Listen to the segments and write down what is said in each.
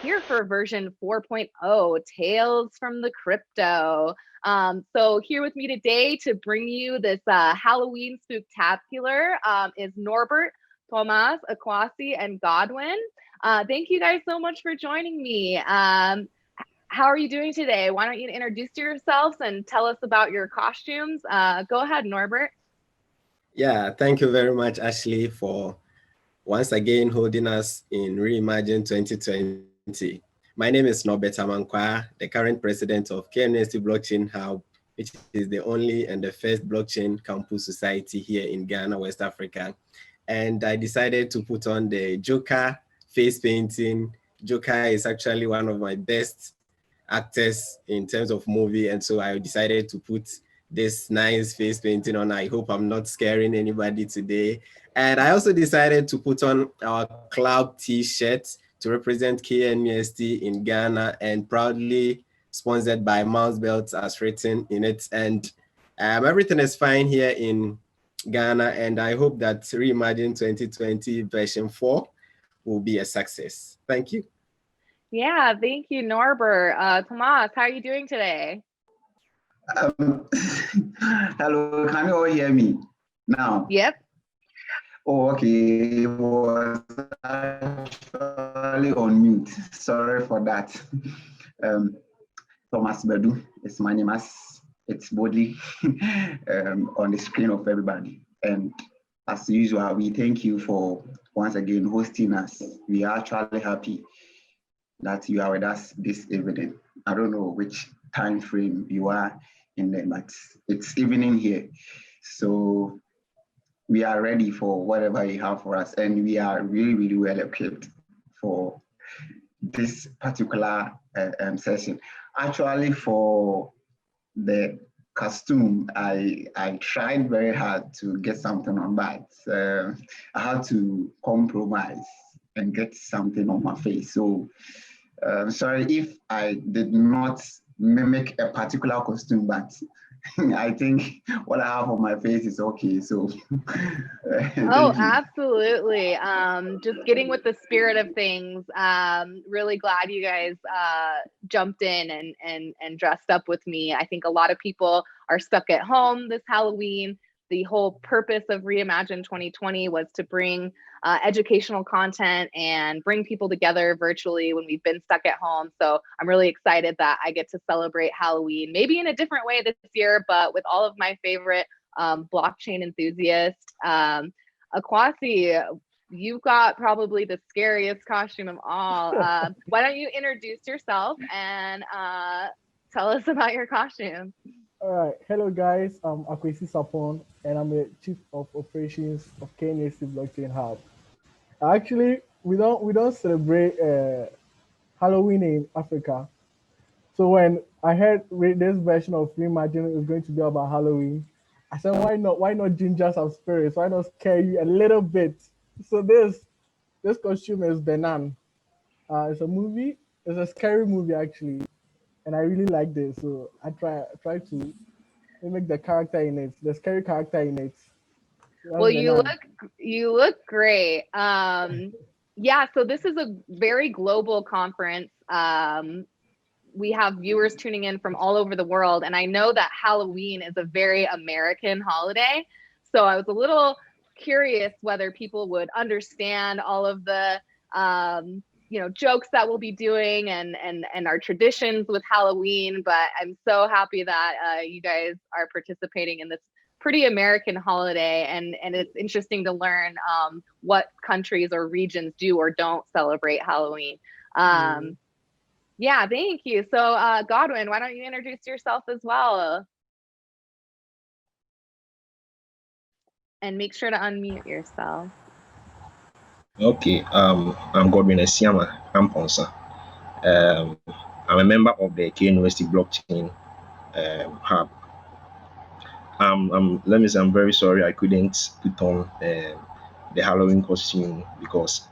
here for version 4.0, Tales from the Crypto. So here with me today to bring you this Halloween spooktacular is Norbert, Thomas, Akwasi, and Godwin. Thank you guys so much for joining me. How are you doing today? Why don't you introduce yourselves and tell us about your costumes? Go ahead, Norbert. Yeah, thank you very much, Ashlie, for once again holding us in REIMAGINE 2020. My name is Norbert Amankwaa, the current president of KNUST Blockchain Hub, which is the only and the first blockchain campus society here in Ghana, West Africa. And I decided to put on the Joker face painting. Joker is actually one of my best actors in terms of movie, and so I decided to put this nice face painting on. I hope I'm not scaring anybody today. And I also decided to put on our club t-shirt to represent KNUST in Ghana, and proudly sponsored by MouseBelt as written in it. And everything is fine here in Ghana, and I hope that REIMAGINE 2020 version 4 will be a success. Thank you. Yeah, thank you, Norbert. Thomas, how are you doing today? Hello, can you all hear me now? Yep. Oh, okay. It was actually on mute. Sorry for that. Thomas Badu is my name, as it's boldly on the screen of everybody. And as usual, we thank you for once again hosting us. We are actually happy that you are with us this evening. I don't know which time frame you are in there, but it's evening here. So we are ready for whatever you have for us, and we are really, really well equipped for this particular session. Actually, for the costume, I tried very hard to get something on, but I had to compromise and get something on my face. So sorry if I did not mimic a particular costume, but I think what I have on my face is okay. So oh, absolutely. Just getting with the spirit of things. Really glad you guys jumped in and dressed up with me. I think a lot of people are stuck at home this Halloween. The whole purpose of REIMAGINE 2020 was to bring educational content and bring people together virtually when we've been stuck at home. So I'm really excited that I get to celebrate Halloween, maybe in a different way this year, but with all of my favorite blockchain enthusiasts. Akwasi, you've got probably the scariest costume of all. Why don't you introduce yourself and tell us about your costume? All right, hello guys, I'm Akwasi Sarpong, and I'm the Chief of Operations of KNUST Blockchain Hub. Actually, we don't celebrate Halloween in Africa. So when I heard this version of REIMAGINE is going to be about Halloween, I said, why not ginger some spirits? Why not scare you a little bit? So this costume is Benan. It's a movie. It's a scary movie actually, and I really like this. So I try to mimic the character in it, the scary character in it. Well, you look great. Yeah, so this is a very global conference. We have viewers tuning in from all over the world, and I know that Halloween is a very American holiday. So I was a little curious whether people would understand all of the jokes that we'll be doing and our traditions with Halloween. But I'm so happy that you guys are participating in this pretty American holiday, and it's interesting to learn what countries or regions do or don't celebrate Halloween. Yeah, thank you. So Godwin, why don't you introduce yourself as well? And make sure to unmute yourself. Okay, I'm Godwin Asiamah, Amponsah. I'm a member of the KNUST Blockchain Hub. Let me say I'm very sorry I couldn't put on the Halloween costume because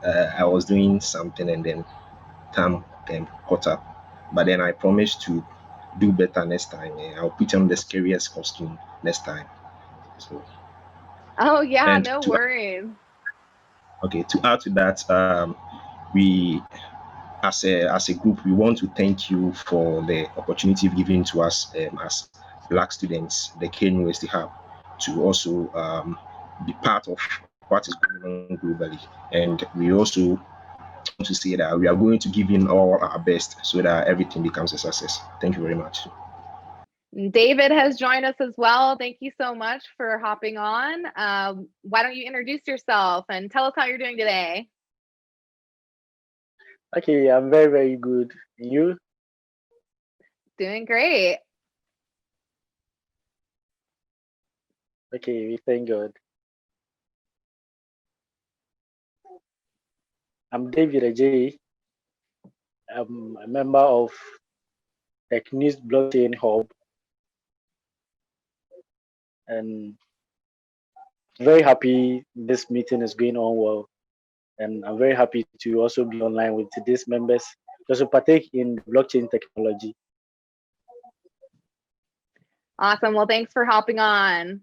I was doing something and then time caught up. But then I promised to do better next time. I'll put on the scariest costume next time. So. Oh yeah, no worries. Okay, to add to that, we as a group, we want to thank you for the opportunity given to us as Black students, the KNUST Hub, to also be part of what is going on globally. And we also want to say that we are going to give in all our best so that everything becomes a success. Thank you very much. David has joined us as well. Thank you so much for hopping on. Why don't you introduce yourself and tell us how you're doing today? Okay, I'm very, very good. You? Doing great. Okay, we thank God. I'm David Agyei. I'm a member of the KNUST Blockchain Hub, and very happy this meeting is going on well. And I'm very happy to also be online with today's members to also partake in blockchain technology. Awesome. Well, thanks for hopping on.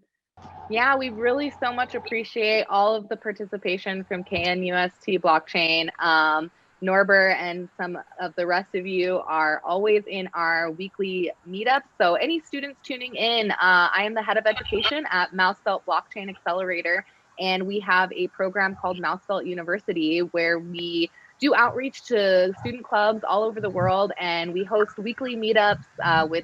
Yeah, we really so much appreciate all of the participation from KNUST Blockchain. Norbert and some of the rest of you are always in our weekly meetups. So any students tuning in, I am the head of education at MouseBelt Blockchain Accelerator, and we have a program called MouseBelt University where we do outreach to student clubs all over the world, and we host weekly meetups with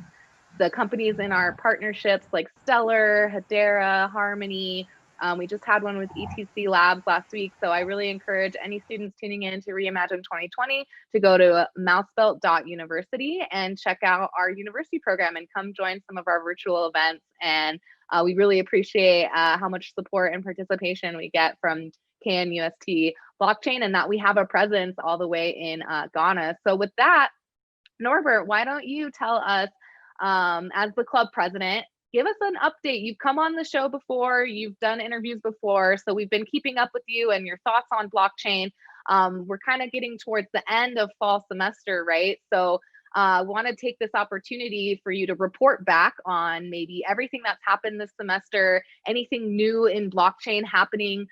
the companies in our partnerships like Stellar, Hedera, Harmony. We just had one with ETC Labs last week. So I really encourage any students tuning in to Reimagine 2020 to go to mousebelt.university and check out our university program and come join some of our virtual events. And we really appreciate how much support and participation we get from KNUST Blockchain, and that we have a presence all the way in Ghana. So with that, Norbert, why don't you tell us, as the club president, give us an update. You've come on the show before, you've done interviews before, so we've been keeping up with you and your thoughts on blockchain. We're kind of getting towards the end of fall semester, right? So I want to take this opportunity for you to report back on maybe everything that's happened this semester, anything new in blockchain happening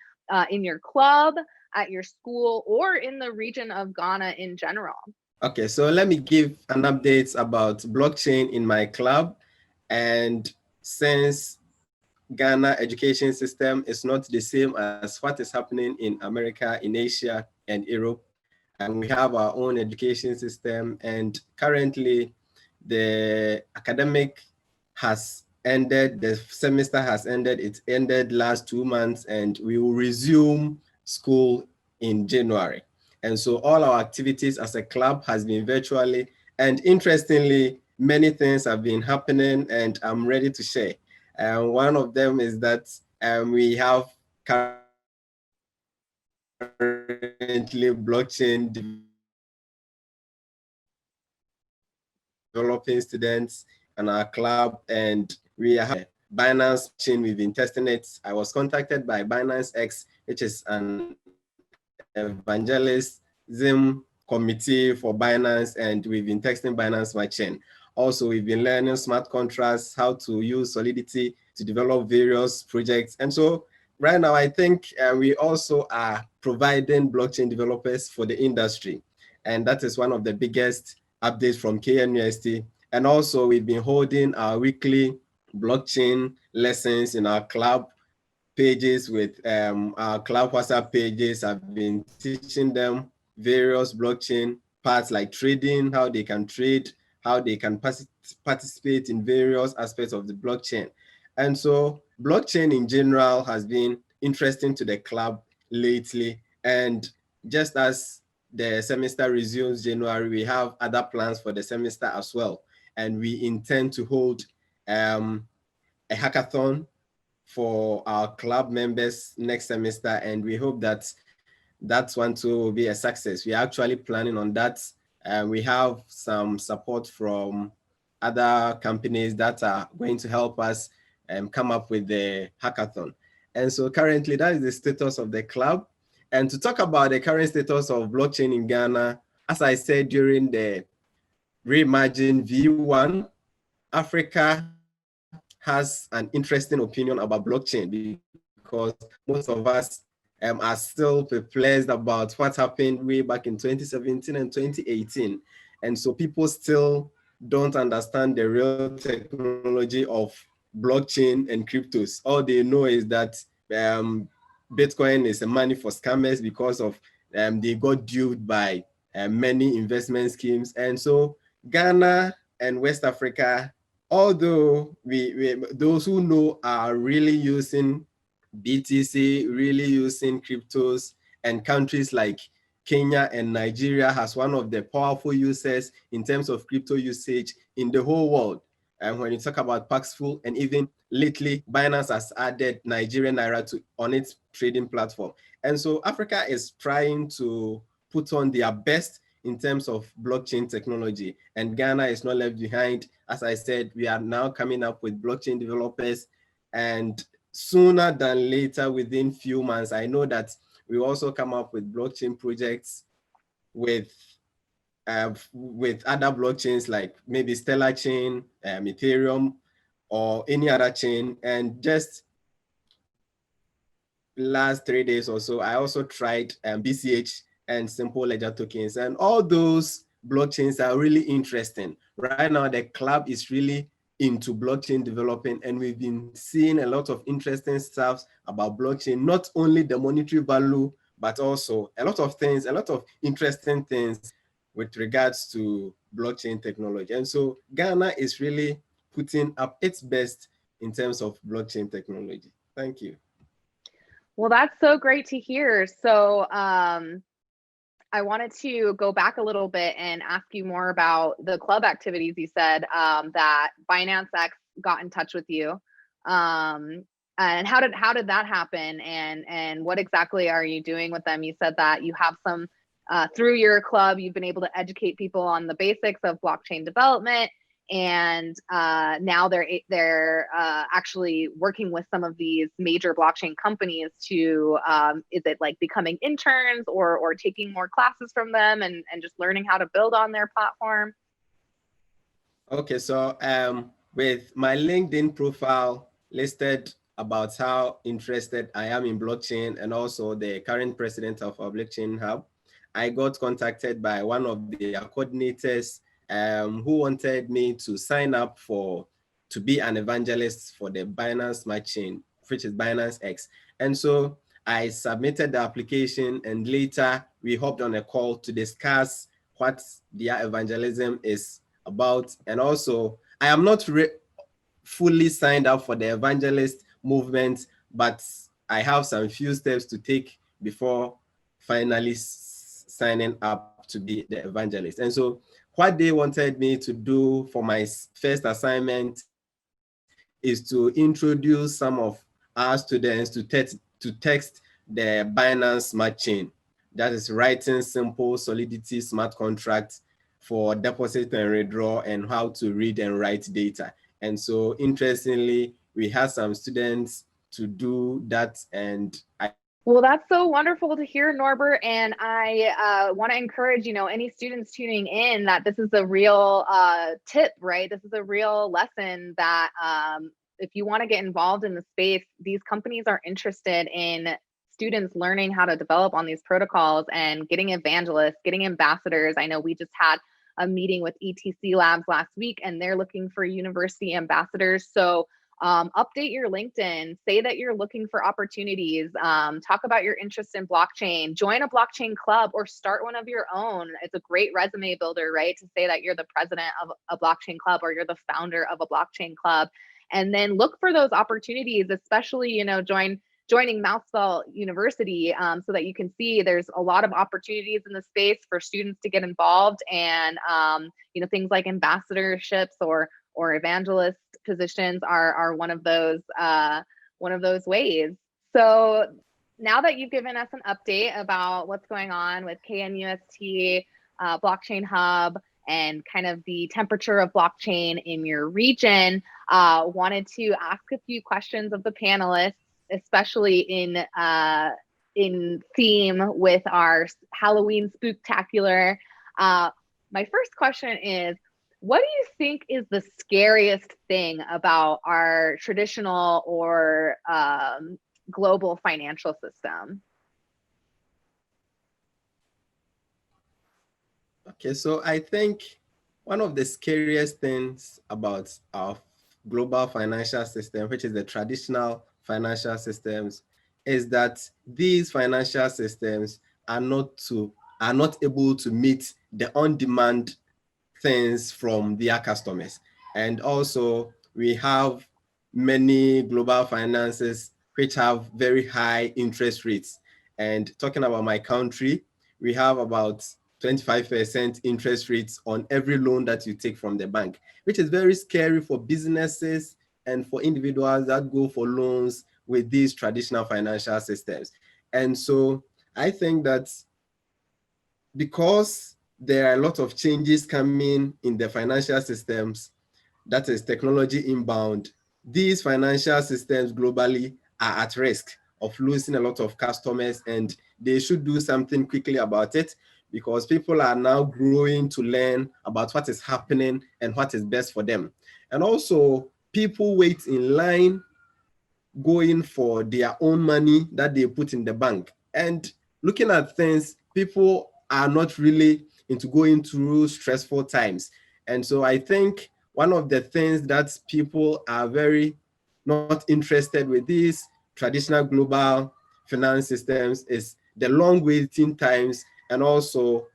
in your club, at your school, or in the region of Ghana in general. Okay, so let me give an update about blockchain in my club. And since Ghana education system is not the same as what is happening in America, in Asia, and Europe, and we have our own education system, and currently the academic has ended, the semester has ended, it ended last 2 months, and we will resume school in January. And so all our activities as a club has been virtually, and interestingly, many things have been happening, and I'm ready to share. One of them is that we have currently blockchain developing students in our club, and we have Binance chain. We've been testing it. I was contacted by Binance X, which is an evangelism committee for Binance, and we've been testing Binance Smart Chain. Also, we've been learning smart contracts, how to use Solidity to develop various projects. And so right now, I think we also are providing blockchain developers for the industry. And that is one of the biggest updates from KNUST. And also, we've been holding our weekly blockchain lessons in our club pages with our club WhatsApp pages. I've been teaching them various blockchain parts like trading, how they can trade, how they can participate in various aspects of the blockchain. And so blockchain in general has been interesting to the club lately. And just as the semester resumes January, we have other plans for the semester as well. And we intend to hold a hackathon for our club members next semester, and we hope that that one too will be a success. We are actually planning on that. We have some support from other companies that are going to help us come up with the hackathon. And so currently that is the status of the club. And to talk about the current status of blockchain in Ghana, as I said during the Reimagine V1, Africa has an interesting opinion about blockchain because most of us are still perplexed about what happened way back in 2017 and 2018. And so people still don't understand the real technology of blockchain and cryptos. All they know is that Bitcoin is a money for scammers because of they got duped by many investment schemes. And so Ghana and West Africa, although those who know are really using BTC, really using cryptos, and countries like Kenya and Nigeria has one of the powerful users in terms of crypto usage in the whole world. And when you talk about Paxful, and even lately, Binance has added Nigerian Naira on its trading platform. And so Africa is trying to put on their best in terms of blockchain technology, and Ghana is not left behind. As I said, we are now coming up with blockchain developers, and sooner than later, within few months, I know that we also come up with blockchain projects with other blockchains like maybe Stellar Chain, Ethereum, or any other chain. And just last 3 days or so, I also tried BCH and Simple Ledger tokens, and all those blockchains are really interesting. Right now, the club is really into blockchain development, and we've been seeing a lot of interesting stuff about blockchain, not only the monetary value, but also a lot of things, a lot of interesting things with regards to blockchain technology. And so Ghana is really putting up its best in terms of blockchain technology. Thank you. Well, that's so great to hear. So I wanted to go back a little bit and ask you more about the club activities. You said that Binance X got in touch with you. And how did that happen? And what exactly are you doing with them? You said that you have some, through your club, you've been able to educate people on the basics of blockchain development. And now they're actually working with some of these major blockchain companies to, is it like becoming interns or taking more classes from them and just learning how to build on their platform? Okay, so with my LinkedIn profile listed about how interested I am in blockchain and also the current president of our Blockchain Hub, I got contacted by one of their coordinators who wanted me to sign up to be an evangelist for the Binance Smart Chain, which is Binance X. And so I submitted the application, and later we hopped on a call to discuss what their evangelism is about. And also, I am not fully signed up for the evangelist movement, but I have some few steps to take before finally signing up to be the evangelist. And so what they wanted me to do for my first assignment is to introduce some of our students to text the Binance Smart Chain. That is writing simple Solidity smart contracts for deposit and withdraw, and how to read and write data. And so interestingly, we had some students to do that, and well, that's so wonderful to hear, Norbert. And I want to encourage, any students tuning in that this is a real tip, right? This is a real lesson that if you want to get involved in the space, these companies are interested in students learning how to develop on these protocols and getting evangelists, getting ambassadors. I know we just had a meeting with ETC Labs last week, and they're looking for university ambassadors. So update your LinkedIn, say that you're looking for opportunities, talk about your interest in blockchain, join a blockchain club, or start one of your own. It's a great resume builder, right? To say that you're the president of a blockchain club or you're the founder of a blockchain club. And then look for those opportunities, especially, joining MouseBelt University, so that you can see there's a lot of opportunities in the space for students to get involved, and things like ambassadorships or evangelist positions are one of those ways. So now that you've given us an update about what's going on with KNUST Blockchain Hub and kind of the temperature of blockchain in your region, wanted to ask a few questions of the panelists, especially in theme with our Halloween spooktacular. My first question is, what do you think is the scariest thing about our traditional or global financial system? Okay, so I think one of the scariest things about our global financial system, which is the traditional financial systems, is that these financial systems are not able to meet the on-demand things from their customers. And also we have many global finances which have very high interest rates. And talking about my country, we have about 25% interest rates on every loan that you take from the bank, which is very scary for businesses and for individuals that go for loans with these traditional financial systems. And so I think that because there are a lot of changes coming in the financial systems, that is technology inbound, these financial systems globally are at risk of losing a lot of customers, and they should do something quickly about it, because people are now growing to learn about what is happening and what is best for them. And also people wait in line going for their own money that they put in the bank. And looking at things, people are not really into going through stressful times. And so I think one of the things that people are very not interested with these traditional global finance systems is the long waiting times. And also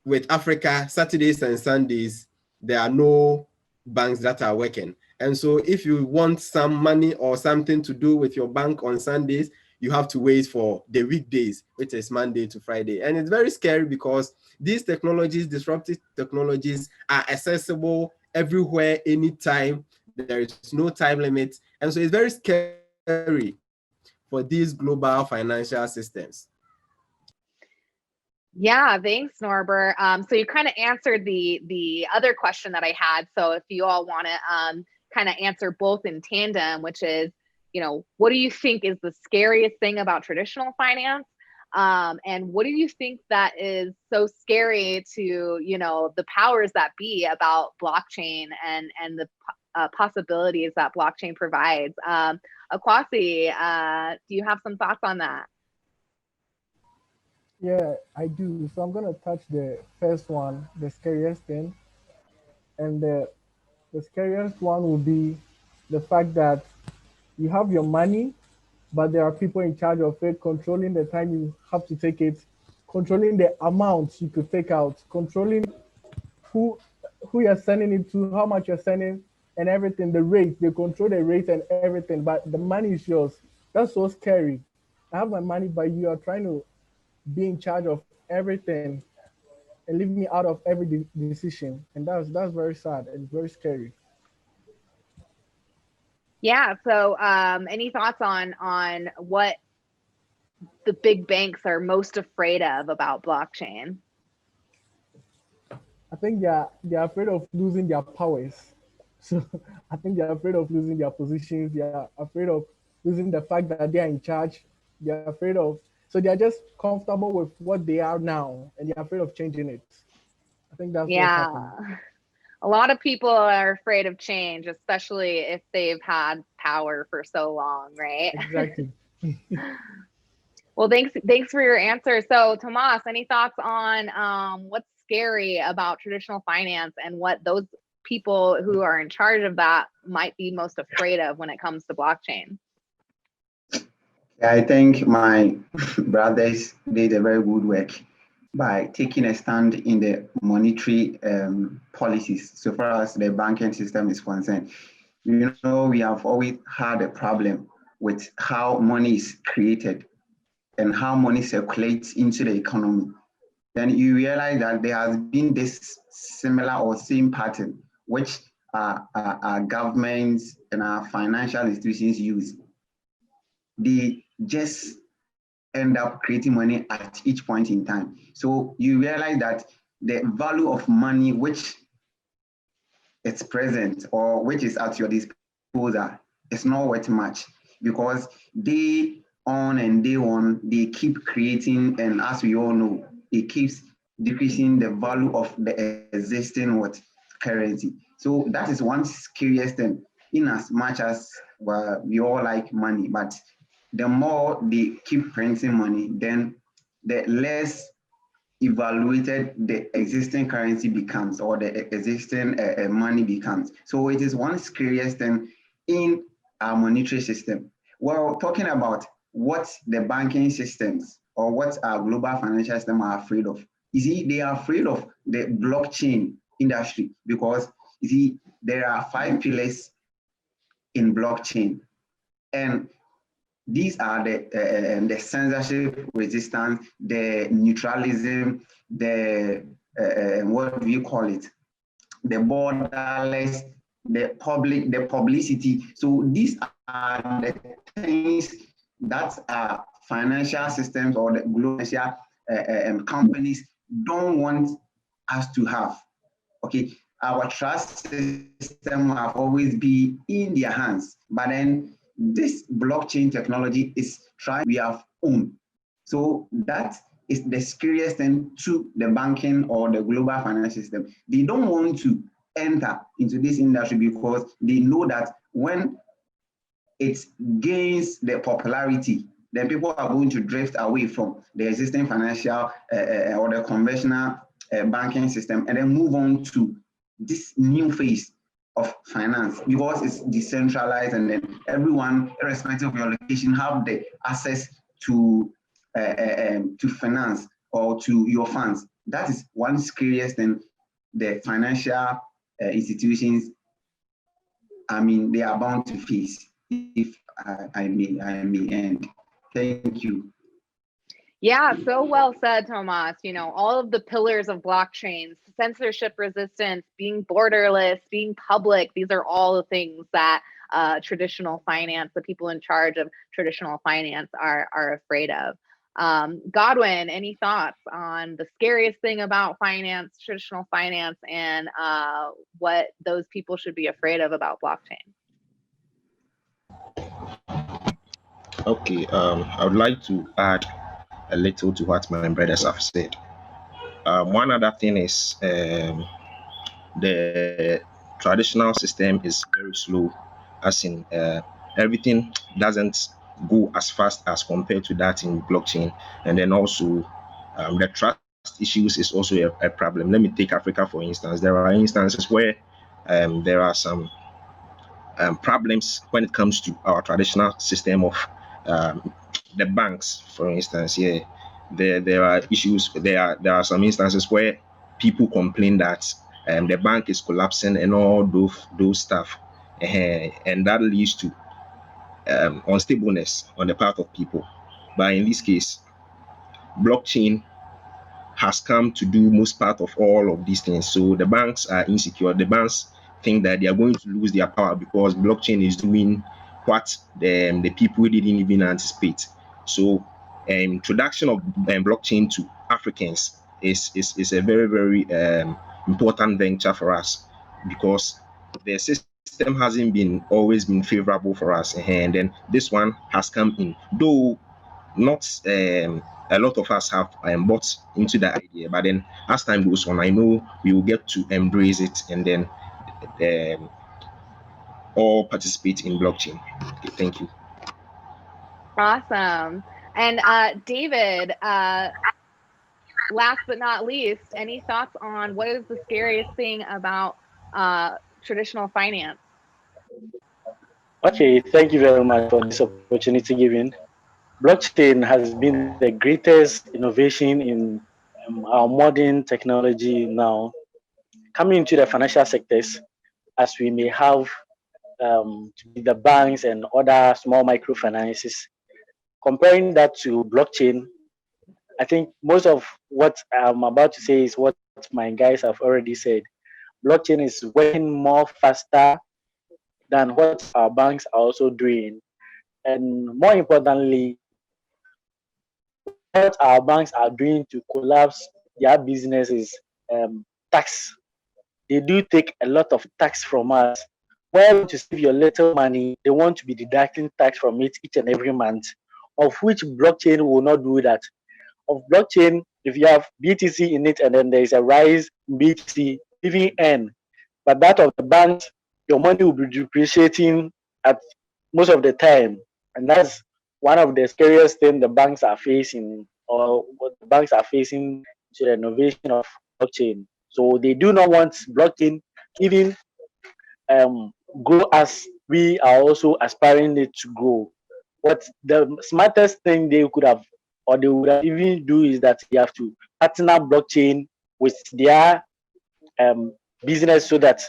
with Africa, Saturdays and Sundays, there are no banks that are working. And so if you want some money or something to do with your bank on Sundays, you have to wait for the weekdays, which is Monday to Friday. And it's very scary because these technologies, disruptive technologies, are accessible everywhere, anytime. There is no time limit. And so it's very scary for these global financial systems. Yeah, thanks, Norbert. So you kind of answered the other question that I had. So if you all want to kind of answer both in tandem, which is, you know, what do you think is the scariest thing about traditional finance? And what do you think that is so scary to, you know, the powers that be about blockchain and the possibilities that blockchain provides? Akwasi, do you have some thoughts on that? Yeah, I do. So I'm gonna touch the first one, the scariest thing, and the scariest one will be the fact that you have your money, but there are people in charge of it, controlling the time you have to take it, controlling the amount you could take out, controlling who who you're sending it to, how much you're sending, and everything. The rate, they control the rate and everything, but the money is yours. That's so scary. I have my money, but you are trying to be in charge of everything and leave me out of every decision, and that's very sad and very scary. Yeah. So, any thoughts on what the big banks are most afraid of about blockchain? I think they're afraid of losing their powers. So I think they're afraid of losing their positions. They're afraid of losing the fact that they're in charge. They're afraid of, so they're just comfortable with what they are now, and they're afraid of changing it. I think that's what's Yeah. happening. A lot of people are afraid of change, especially if they've had power for so long, right? Exactly. Well, thanks for your answer. So, Tomas, any thoughts on what's scary about traditional finance and what those people who are in charge of that might be most afraid of when it comes to blockchain? I think my brothers did a very good work by taking a stand in the monetary policies so far as the banking system is concerned. You know, we have always had a problem with how money is created and how money circulates into the economy. Then you realize that there has been this similar or same pattern which our governments and our financial institutions use. They just end up creating money at each point in time. So you realize that the value of money which is present or which is at your disposal is not worth much, because day on and day on, they keep creating, and as we all know, it keeps decreasing the value of the existing currency. So that is one scariest thing, in as much as we all like money, but the more they keep printing money, then the less evaluated the existing currency becomes, or the existing money becomes. So it is one scariest thing in our monetary system. Well, talking about what the banking systems or what our global financial system are afraid of. You see, they are afraid of the blockchain industry because you see, there are 5 pillars in blockchain, and these are the censorship resistance, the neutralism, the what do you call it? The borderless, the publicity. So these are the things that are financial systems or the global companies don't want us to have. Okay, our trust system have always been in their hands, but then this blockchain technology is trying we have owned. So that is the scariest thing to the banking or the global financial system. They don't want to enter into this industry because they know that when it gains the popularity, then people are going to drift away from the existing financial or the conventional banking system and then move on to this new phase of finance because it's decentralized and then everyone, irrespective of your location, have the access to finance or to your funds. That is one scariest thing the financial institutions, I mean, they are bound to face. If I may end. Thank you. Yeah, so well said, Tomas. You know, all of the pillars of blockchains, censorship resistance, being borderless, being public, these are all the things that traditional finance, the people in charge of traditional finance are afraid of. Godwin, any thoughts on the scariest thing about finance, traditional finance, and what those people should be afraid of about blockchain? Okay, I would like to add a little to what my brothers have said. One other thing is the traditional system is very slow, as in everything doesn't go as fast as compared to that in blockchain. And then also the trust issues is also a problem. Let me take Africa for instance. There are instances where there are some problems when it comes to our traditional system of the banks, for instance. Yeah, there are issues. There are some instances where people complain that the bank is collapsing and all those stuff, and that leads to unstableness on the part of people. But in this case, blockchain has come to do most part of all of these things. So the banks are insecure. The banks think that they are going to lose their power because blockchain is doing what the people didn't even anticipate. So introduction of blockchain to Africans is a very, very important venture for us because the system hasn't been always been favorable for us, and then this one has come in, though not a lot of us have bought into that idea, but then as time goes on, I know we will get to embrace it and then all participate in blockchain. Okay, thank you. Awesome. And David, last but not least, any thoughts on what is the scariest thing about traditional finance? Okay, thank you very much for this opportunity given. Blockchain has been the greatest innovation in our modern technology now, coming into the financial sectors, as we may have the banks and other small microfinances. Comparing that to blockchain, I think most of what I'm about to say is what my guys have already said. Blockchain is working more faster than what our banks are also doing. And more importantly, what our banks are doing to collapse their business is tax. They do take a lot of tax from us. Where to save your little money, they want to be deducting tax from it each and every month, of which blockchain will not do that. Of blockchain, if you have BTC in it and then there is a rise in BTC, even N, but that of the banks, your money will be depreciating at most of the time, and that's one of the scariest things the banks are facing, or what the banks are facing to the innovation of blockchain. So they do not want blockchain even grow as we are also aspiring it to grow. What the smartest thing they could have, or they would have even do, is that they have to partner blockchain with their business, so that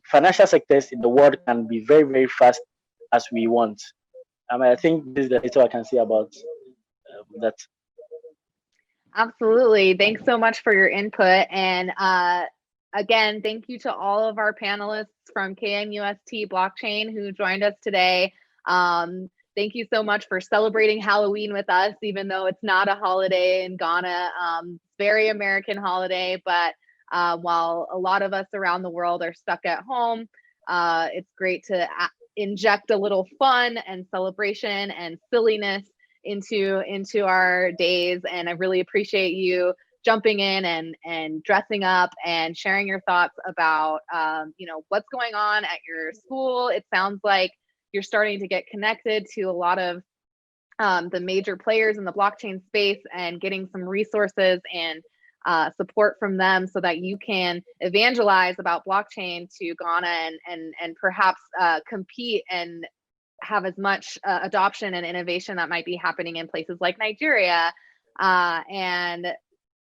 financial sectors in the world can be very, very fast as we want. I think this is the little I can say about that. Absolutely. Thanks so much for your input. And again, thank you to all of our panelists from KNUST Blockchain who joined us today. Thank you so much for celebrating Halloween with us, even though it's not a holiday in Ghana. Very American holiday, but while a lot of us around the world are stuck at home, it's great to inject a little fun and celebration and silliness into our days. And I really appreciate you jumping in and dressing up and sharing your thoughts about what's going on at your school. It sounds like you're starting to get connected to a lot of the major players in the blockchain space and getting some resources and support from them so that you can evangelize about blockchain to Ghana and perhaps compete and have as much adoption and innovation that might be happening in places like Nigeria. And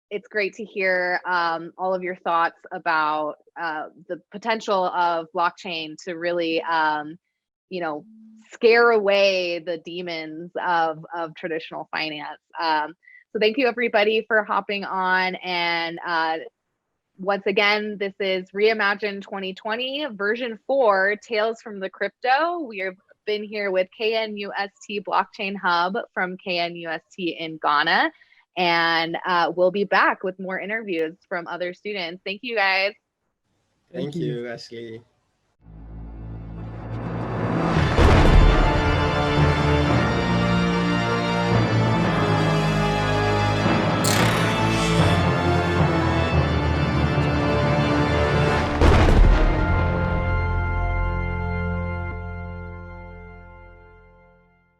it's great to hear all of your thoughts about the potential of blockchain to really, scare away the demons of traditional finance. So thank you everybody for hopping on. And once again, this is Reimagine 2020 version 4, Tales from the Crypto. We have been here with KNUST Blockchain Hub from KNUST in Ghana. And we'll be back with more interviews from other students. Thank you guys. Thank you, Ashlie.